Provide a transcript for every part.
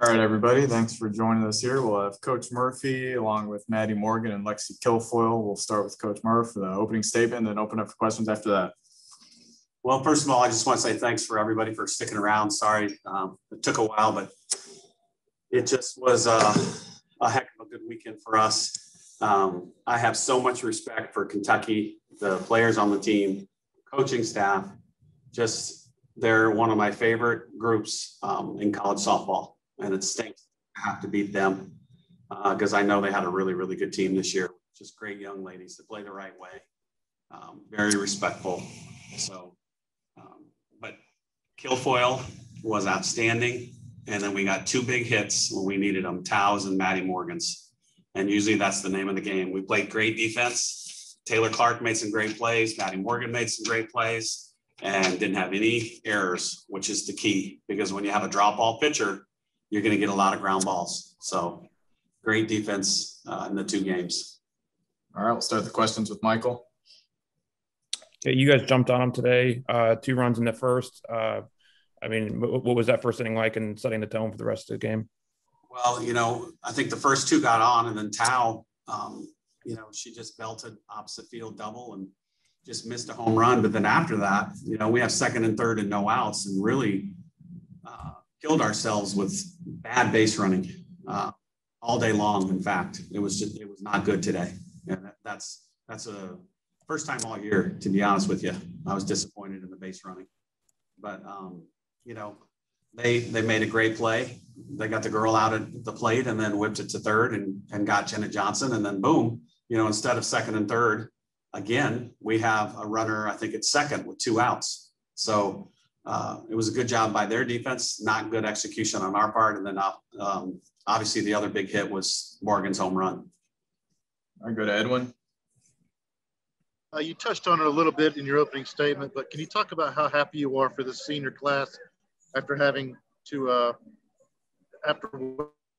All right, everybody. Thanks for joining us here. We'll have Coach Murphy along with Maddie Morgan and Lexi Kilfoyl. We'll start with Coach Murphy for the opening statement and then open up for questions after that. Well, first of all, I just want to say thanks for everybody for sticking around. Sorry, it took a while, but it just was a heck of a good weekend for us. I have so much respect for Kentucky, the players on the team, coaching staff. They're one of my favorite groups in college softball, and it stinks to have to beat them because I know they had a really, really good team this year. Just great young ladies that play the right way, very respectful. So, but Kilfoyl was outstanding, and then we got two big hits when we needed them, Tow's and Maddie Morgan's, and usually that's the name of the game. We played great defense. Taylor Clark made some great plays. Maddie Morgan made some great plays. And didn't have any errors, which is the key, because when you have a drop ball pitcher, you're going to get a lot of ground balls. So great defense in the two games. All right, we'll start the questions with Michael. Yeah, you guys jumped on them today, 2 runs in the first. I mean, what was that first inning like and setting the tone for the rest of the game? Well, I think the first 2 got on, and then Tao, she just belted opposite field double and just missed a home run. But then after that, we have second and third and no outs, and really killed ourselves with bad base running all day long. In fact, it was not good today. And that's a first time all year, to be honest with you. I was disappointed in the base running, but they made a great play. They got the girl out at the plate and then whipped it to third and got Jenna Johnson. And then boom, instead of second and third, again, we have a runner, I think it's second with 2 outs. So it was a good job by their defense, not good execution on our part. And then obviously the other big hit was Morgan's home run. All right, go to Edwin. You touched on it a little bit in your opening statement, but can you talk about how happy you are for the senior class after having to, after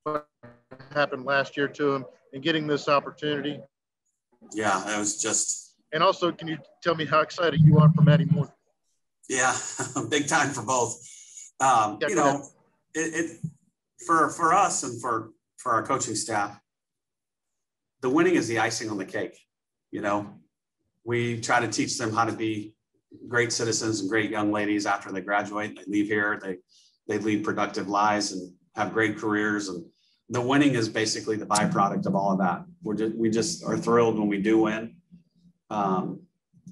what happened last year to them and getting this opportunity? Yeah, it was just. And also, can you tell me how excited you are for Maddie Moore? Yeah, big time for both. It for us and for our coaching staff, the winning is the icing on the cake. We try to teach them how to be great citizens and great young ladies after they graduate. They leave here, they lead productive lives and have great careers, and the winning is basically the byproduct of all of that. We just are thrilled when we do win.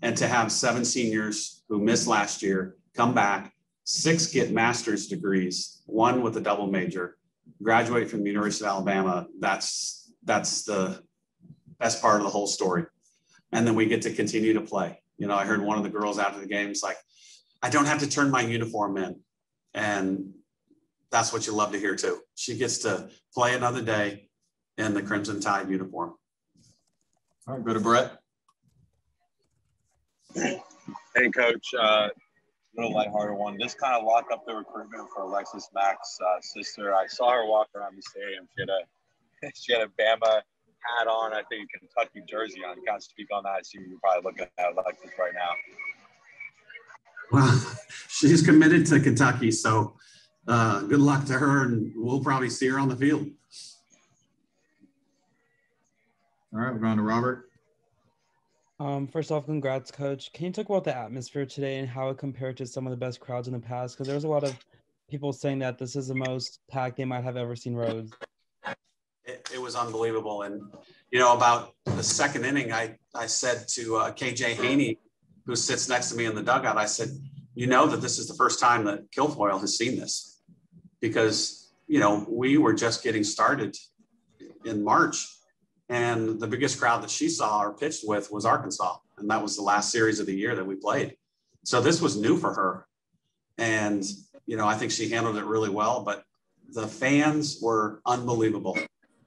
And to have 7 seniors who missed last year come back, 6 get master's degrees, 1 with a double major, graduate from the University of Alabama, that's the best part of the whole story. And then we get to continue to play. I heard one of the girls after the game was like, I don't have to turn my uniform in. And that's what you love to hear too. She gets to play another day in the Crimson Tide uniform. All right, go to Brett. Hey, Coach. Little lighthearted one. Just kind of lock up the recruitment for Alexis Mack's sister. I saw her walk around the stadium. She had a Bama hat on, I think a Kentucky jersey on. You can't speak on that. I assume you're probably looking at Alexis right now. Well, she's committed to Kentucky, so good luck to her, and we'll probably see her on the field. All right, we're going to Robert. First off, congrats, Coach. Can you talk about the atmosphere today and how it compared to some of the best crowds in the past? Because there was a lot of people saying that this is the most packed they might have ever seen Rhodes. It was unbelievable. And, about the second inning, I said to KJ Haney, who sits next to me in the dugout, I said, that this is the first time that Kilfoyl has seen this, because, we were just getting started in March. And the biggest crowd that she saw or pitched with was Arkansas. And that was the last series of the year that we played. So this was new for her. And, I think she handled it really well, but the fans were unbelievable.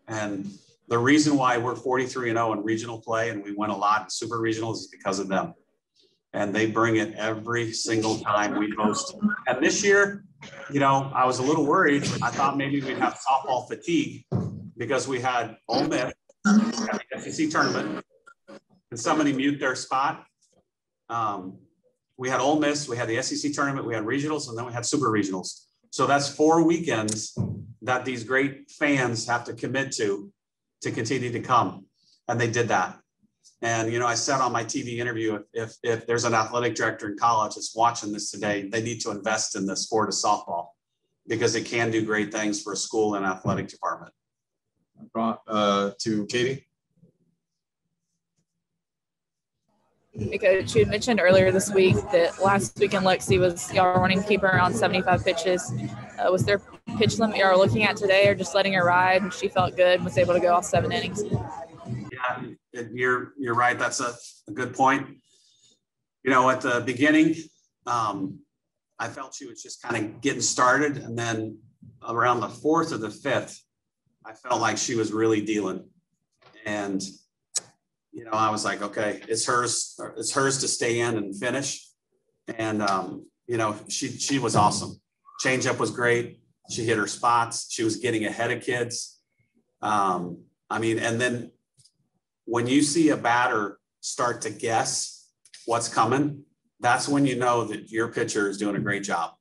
And the reason why we're 43-0 in regional play and we win a lot in super regionals is because of them. And they bring it every single time we host. And this year, I was a little worried. I thought maybe we'd have softball fatigue because we had Ole Miss at the SEC tournament. Can somebody mute their spot? We had Ole Miss, we had the SEC tournament, we had regionals, and then we had super regionals. So that's 4 weekends that these great fans have to commit to continue to come. And they did that. And, you know, I said on my TV interview, if there's an athletic director in college that's watching this today, they need to invest in the sport of softball because it can do great things for a school and athletic department. To Katie. Hey, Coach, you had mentioned earlier this week that last weekend Lexi was y'all running to keep her around 75 pitches. Was there a pitch limit y'all were looking at today, or just letting her ride and she felt good and was able to go off 7 innings? Yeah, you're right. That's a good point. You know, at the beginning, I felt she was just kind of getting started, and then around the 4th or the 5th, I felt like she was really dealing. And you know, I was like, okay, it's hers to stay in and finish. And, you know, she was awesome. Changeup was great. She hit her spots. She was getting ahead of kids. I mean, and then when you see a batter start to guess what's coming, that's when you know that your pitcher is doing a great job.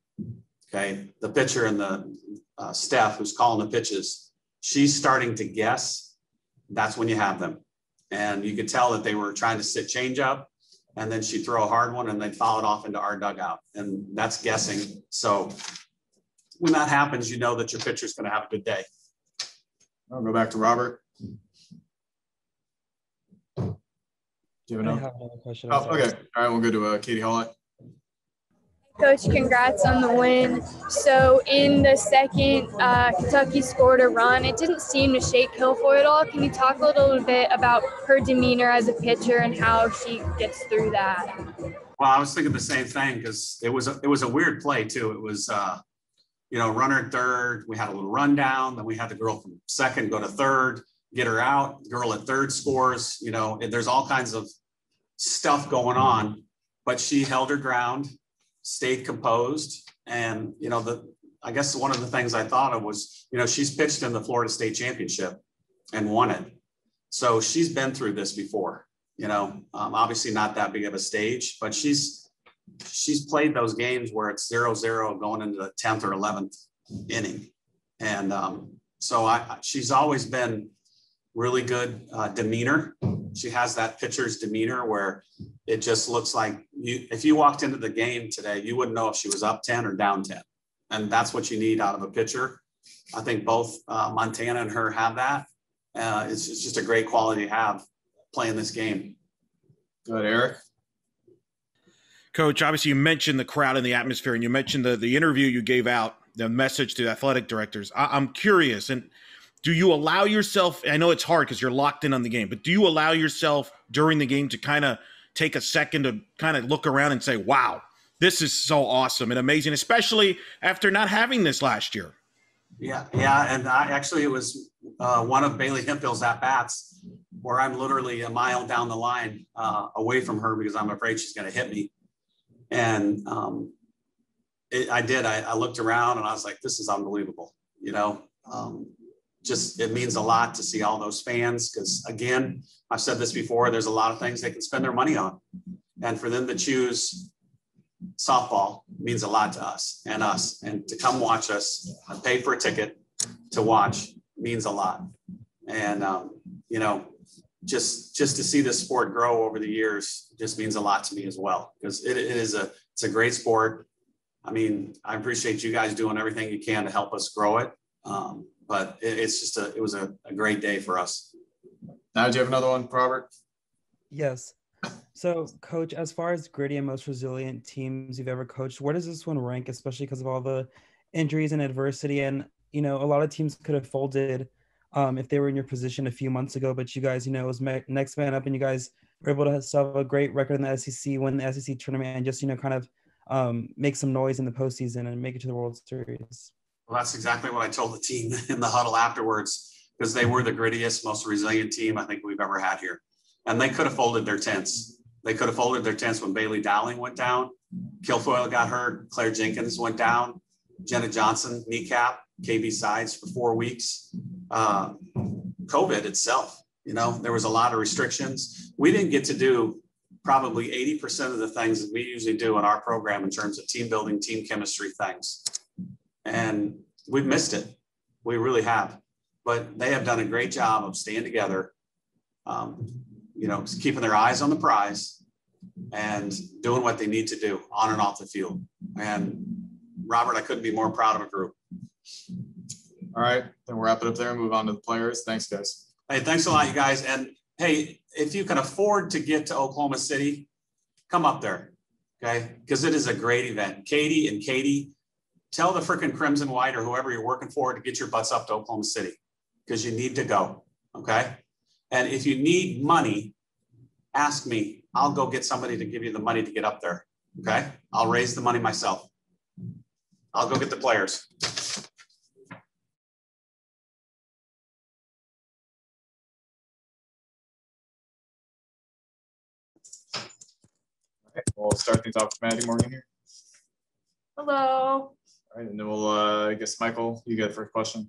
Okay. The pitcher and the Steph, who's calling the pitches, she's starting to guess. That's when you have them. And you could tell that they were trying to sit change up, and then she'd throw a hard one and they'd foul it off into our dugout. And that's guessing. So when that happens, you know that your pitcher's going to have a good day. I'll go back to Robert. Do you have another question? Oh, okay. All right. We'll go to Katie Hawley. Coach, congrats on the win. So in the second, Kentucky scored a run. It didn't seem to shake Kilfoyl at all. Can you talk a little bit about her demeanor as a pitcher and how she gets through that? Well, I was thinking the same thing because it was a weird play too. It was, you know, runner at third. We had a little rundown. Then we had the girl from second go to third, get her out. The girl at third scores. You know, there's all kinds of stuff going on, but she held her ground, stayed composed. And, you know, I guess one of the things I thought of was, you know, she's pitched in the Florida State Championship and won it. So she's been through this before, you know, obviously not that big of a stage, but she's played those games where it's 0-0 going into the 10th or 11th inning. And so she's always been really good demeanor. She has that pitcher's demeanor where it just looks like if you walked into the game today, you wouldn't know if she was up 10 or down 10. And that's what you need out of a pitcher. I think both Montana and her have that. It's just a great quality to have playing this game. Go ahead, Eric. Coach, obviously you mentioned the crowd and the atmosphere, and you mentioned the interview you gave out, the message to athletic directors. I'm curious, and do you allow yourself, I know it's hard because you're locked in on the game, but do you allow yourself during the game to kind of take a second to kind of look around and say, wow, this is so awesome and amazing, especially after not having this last year? Yeah. And it was one of Bailey Hemphill's at-bats where I'm literally a mile down the line away from her because I'm afraid she's going to hit me. And I looked around and I was like, this is unbelievable. You know, just it means a lot to see all those fans because, again, I've said this before, there's a lot of things they can spend their money on. And for them to choose softball means a lot to us. And to come watch us and pay for a ticket to watch means a lot. And, you know, just to see this sport grow over the years just means a lot to me as well, because it's a great sport. I mean, I appreciate you guys doing everything you can to help us grow it. But it was a great day for us. Now, do you have another one, Robert? Yes. So, Coach, as far as gritty and most resilient teams you've ever coached, where does this one rank, especially because of all the injuries and adversity? And, you know, a lot of teams could have folded if they were in your position a few months ago, but you guys, you know, it was next man up, and you guys were able to have a great record in the SEC, win the SEC tournament, and just, you know, kind of make some noise in the postseason and make it to the World Series. Well, that's exactly what I told the team in the huddle afterwards, because they were the grittiest, most resilient team I think we've ever had here. And they could have folded their tents. They could have folded their tents when Bailey Dowling went down. Kilfoyl got hurt. Claire Jenkins went down. Jenna Johnson, kneecap, KB sides for 4 weeks. COVID itself, you know, there was a lot of restrictions. We didn't get to do probably 80% of the things that we usually do in our program in terms of team building, team chemistry things. And we've missed it. We really have. But they have done a great job of staying together, keeping their eyes on the prize and doing what they need to do on and off the field. And Robert, I couldn't be more proud of a group. All right, then we'll wrap it up there and move on to the players. Thanks, guys. Hey, thanks a lot, you guys. And hey, if you can afford to get to Oklahoma City, come up there, okay? Because it is a great event. Katie, tell the freaking Crimson White or whoever you're working for to get your butts up to Oklahoma City because you need to go, okay? And if you need money, ask me. I'll go get somebody to give you the money to get up there, okay? I'll raise the money myself. I'll go get the players. Okay, we'll start things off with Maddie Morgan here. Hello. All right, and then we'll, I guess, Michael, you get the first question.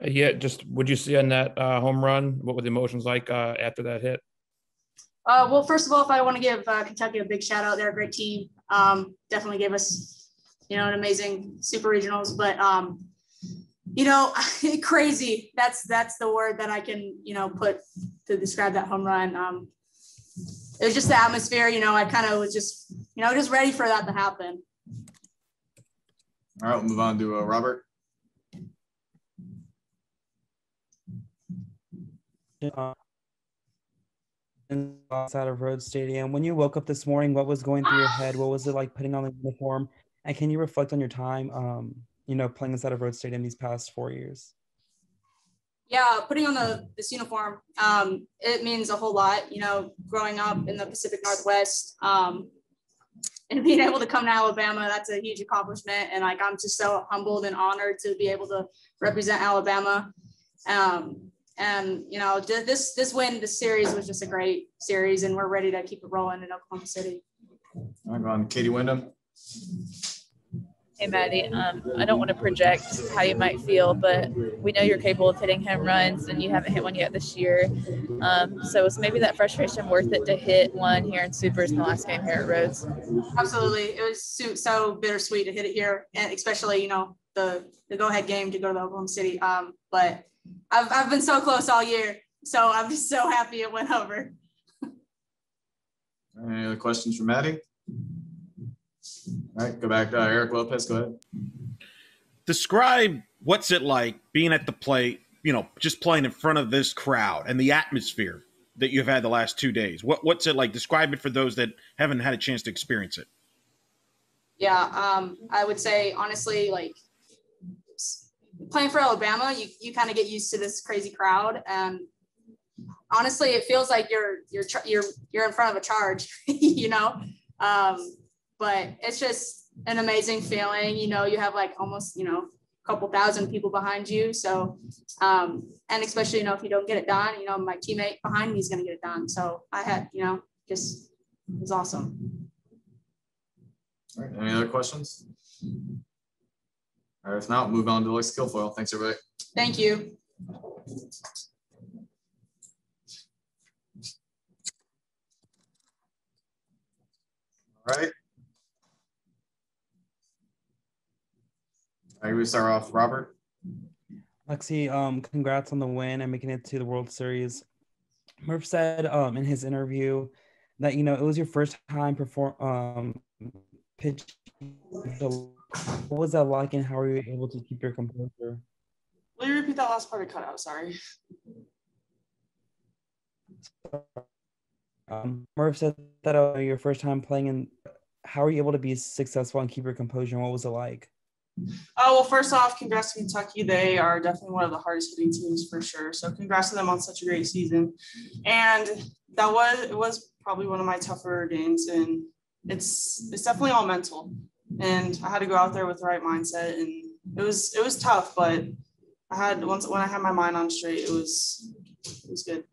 Yeah, just would you see on that home run, what were the emotions like after that hit? Well, first of all, if I want to give Kentucky a big shout out, they're a great team. Definitely gave us, an amazing super regionals, but, crazy. That's the word that I can, put to describe that home run. It was just the atmosphere, I kind of was just, just ready for that to happen. All right, we'll move on to Robert. Outside of Rhodes Stadium, when you woke up this morning, what was going through your head? What was it like putting on the uniform? And can you reflect on your time, playing inside of Rhodes Stadium these past 4 years? Yeah, putting on this uniform, it means a whole lot, growing up in the Pacific Northwest, and being able to come to Alabama, that's a huge accomplishment. And I'm just so humbled and honored to be able to represent Alabama. This win, this series was just a great series, and we're ready to keep it rolling in Oklahoma City. I'm on Katie Wyndham. Hey, Maddie, I don't want to project how you might feel, but we know you're capable of hitting home runs, and you haven't hit one yet this year. So is maybe that frustration worth it to hit one here in Supers in the last game here at Rhodes? Absolutely. It was so bittersweet to hit it here, and especially, the go-ahead game to go to Oklahoma City. But I've been so close all year, so I'm just so happy it went over. Any other questions for Maddie? All right, go back to Eric Lopez. Go ahead. Describe what's it like being at the plate, just playing in front of this crowd and the atmosphere that you've had the last 2 days. What's it like? Describe it for those that haven't had a chance to experience it. Yeah, I would say, honestly, playing for Alabama, you kind of get used to this crazy crowd. And honestly, it feels like you're in front of a charge, but it's just an amazing feeling. You have almost, a couple thousand people behind you. So, and especially, if you don't get it done, my teammate behind me is going to get it done. So I had, just, it was awesome. All right. Any other questions? All right. If not, we'll move on to Lexi Kilfoyl. Thanks, everybody. Thank you. All right. All right, we start off, Robert. Lexi, congrats on the win and making it to the World Series. Murph said in his interview that, it was your first time pitching. What was that like, and how were you able to keep your composure? Will you repeat that last part? I cut out, sorry. Murph said that your first time playing, and how were you able to be successful and keep your composure, and what was it like? Oh, well, first off, congrats to Kentucky. They are definitely one of the hardest hitting teams for sure. So congrats to them on such a great season. And it was probably one of my tougher games, and it's definitely all mental. And I had to go out there with the right mindset, and it was tough, but when I had my mind on straight, it was good.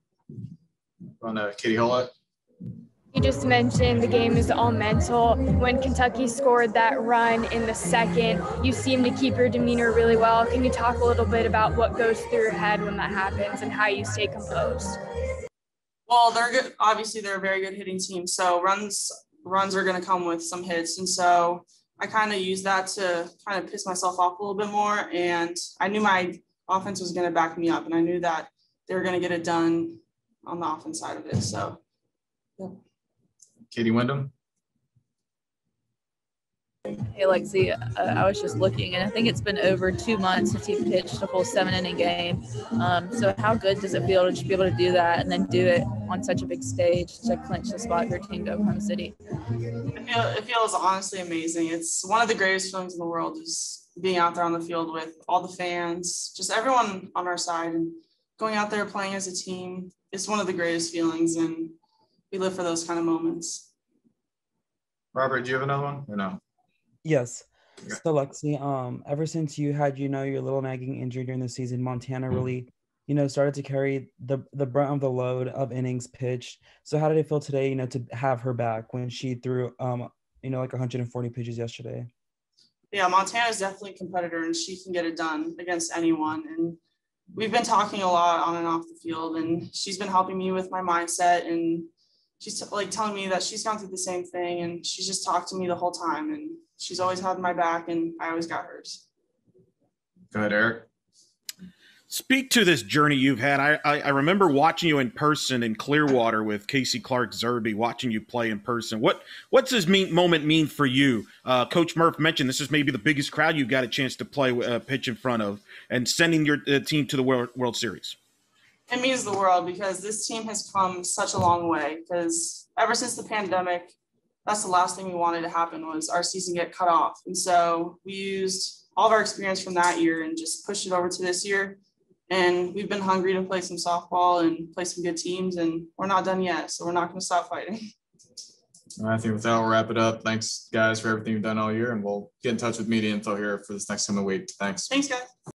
On Katie Hollett. You just mentioned the game is all mental. When Kentucky scored that run in the second, you seem to keep your demeanor really well. Can you talk a little bit about what goes through your head when that happens and how you stay composed? Well, they're good. Obviously, they're a very good hitting team. So runs are going to come with some hits. And so I kind of used that to kind of piss myself off a little bit more. And I knew my offense was going to back me up, and I knew that they were going to get it done on the offense side of it. So, yeah. Katie Wyndham. Hey, Lexi, I was just looking, and I think it's been over 2 months since you pitched a full 7-inning game. So how good does it feel to just be able to do that and then do it on such a big stage to clinch the spot for your team to Oklahoma City? It feels honestly amazing. It's one of the greatest feelings in the world, is being out there on the field with all the fans, just everyone on our side, and going out there playing as a team. It's one of the greatest feelings, and we live for those kind of moments. Robert, do you have another one or no? Yes. So Lexi, ever since you had, your little nagging injury during the season, Montana really, started to carry the brunt of the load of innings pitched. So how did it feel today, to have her back when she threw, like 140 pitches yesterday? Yeah, Montana is definitely a competitor, and she can get it done against anyone. And we've been talking a lot on and off the field, and she's been helping me with my mindset, and she's telling me that she's gone through the same thing, and she's just talked to me the whole time, and she's always had my back, and I always got hers. Go ahead, Eric. Speak to this journey you've had. I remember watching you in person in Clearwater with Casey Clark Zerby, watching you play in person. What's this moment mean for you? Coach Murph mentioned this is maybe the biggest crowd you've got a chance to play pitch in front of, and sending your team to the World Series. It means the world, because this team has come such a long way, because ever since the pandemic, that's the last thing we wanted to happen, was our season get cut off. And so we used all of our experience from that year and just pushed it over to this year. And we've been hungry to play some softball and play some good teams, and we're not done yet. So we're not going to stop fighting. I think with that, we'll wrap it up. Thanks, guys, for everything you've done all year, and we'll get in touch with media info here for this next coming week. Thanks. Thanks, guys.